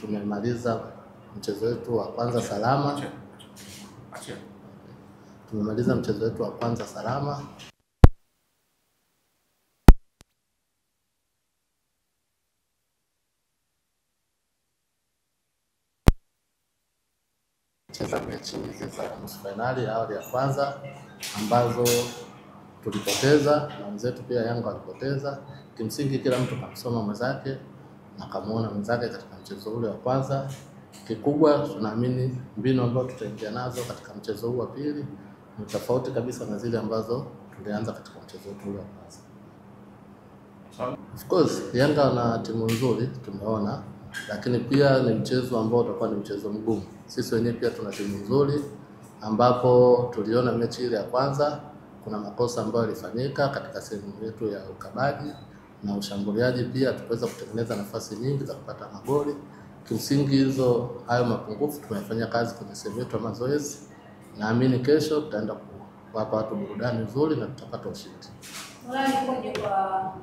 tumemaliza mchezo wetu wa kwanza salama. Tumemaliza mchezo wetu wa kwanza salama. Cheza mechi za nusu finali awali ya kwanza ambazo tulipoteza na wenzetu pia Yanga walipoteza. Kimsingi kila mtu kamsoma mwenzake na kamuona mwenzake katika mchezo ule wa kwanza. Kikubwa tunaamini mbinu ambazo tutaingia nazo katika mchezo huu wa pili ni tofauti kabisa na zile ambazo tulianza katika mchezo ule wa kwanza. Of course Yanga na timu nzuri tumeona, lakini pia ni mchezo ambao utakuwa ni mchezo mgumu. Sisi wenyewe pia tuna timu nzuri ambapo tuliona mechi ile ya kwanza kuna makosa ambayo yalifanyika katika sehemu yetu ya ukabaji na ushambuliaji, pia tukaweza kutengeneza nafasi nyingi za kupata magoli. Kimsingi hayo mapungufu tumefanya kazi kwenye sehemu yetu ya mazoezi. Naamini kesho tutaenda kuwapa watu burudani nzuri na tutapata ushindi. Morali ipoje kwa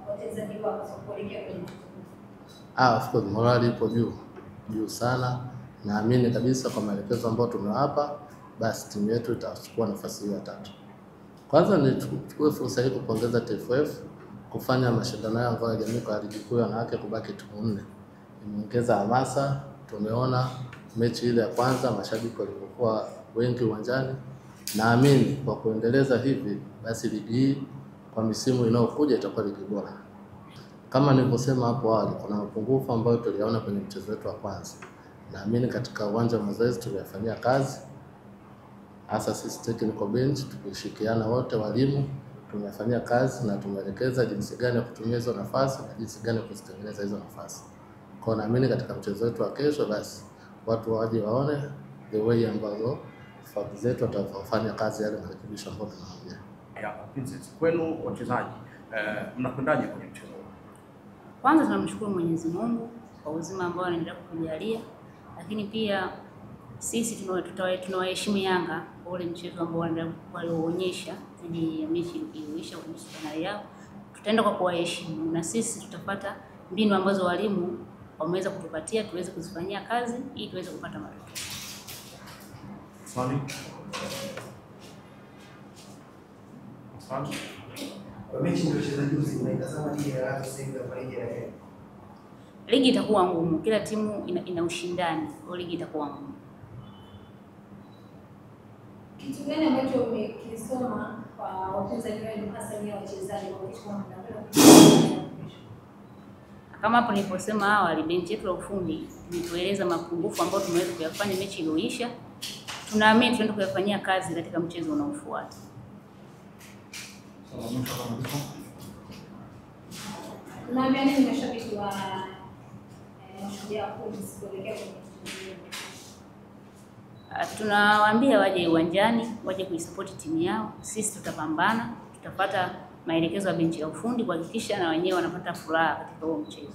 wachezaji wako kuelekea kwenye? Of course morali ipo juu sana. Naamini kabisa kwa maelekezo ambayo tumewapa, basi timu yetu itachukua nafasi hiyo ya 3. Kwanza nichukue fursa hii kupongeza TFF kufanya mashindano ya ngao ya jamii kwa ligi kuu ya wanawake kubaki timu 4. Imeongeza hamasa. Tumeona mechi ile ya kwanza mashabiki walikuwa wengi uwanjani. Naamini kwa kuendeleza hivi basi ligi hii kwa misimu inayokuja itakuwa ligi bora. Kama nilivyosema hapo awali, kuna mapungufu ambayo tuliona kwenye mchezo wetu wa kwanza. Naamini katika uwanja wa mazoezi tuliyafanyia kazi, hasa sisi technical bench tukishirikiana wote walimu tumefanyia kazi na tumeelekeza jinsi gani ya kutumia hizo nafasi na jinsi gani kuzitengeneza hizo nafasi. Kwa naamini katika mchezo wetu wa kesho basi watu waje waone the way ambazo faudi zetu watafanya kazi yale marekebisho ambayo tunaongea. Princess, kwenu wachezaji mnakwendaje kwenye mchezo? Kwanza tunamshukuru Mwenyezi Mungu kwa uzima ambao anaendelea kutujalia, lakini pia sisi tunawaheshimu Yanga kwa ule mchezo ambao walioonyesha dhidi ya mechi iliyoisha kwenye finali yao. Tutaenda kwa kuwaheshimu na sisi tutapata mbinu ambazo walimu wameweza kutupatia tuweze kuzifanyia kazi ili tuweze kupata matokeo. Kwa mechi mliocheza juzi mnaitazama ligi ya Yanga sasa hivi kwa ligi ya Kenya. Ligi itakuwa ngumu, kila timu ina ushindani, kwa ligi itakuwa ngumu. Kitu gani ambacho umekisoma kwa wachezaji wenu hasa ni wachezaji kwa kichwa kama hapo niliposema awali, benchi yetu la ufundi imetueleza mapungufu ambayo tumeweza kuyafanya mechi iliyoisha. Tunaamini tunaenda kuyafanyia kazi katika mchezo unaofuata. Naamini ni mashabiki wa Mashujaa kuelekea kwenye tunawaambia waje uwanjani, waje kuisupport timu yao. Sisi tutapambana, tutapata maelekezo ya benchi ya ufundi kuhakikisha na wenyewe wanapata furaha katika huo mchezo.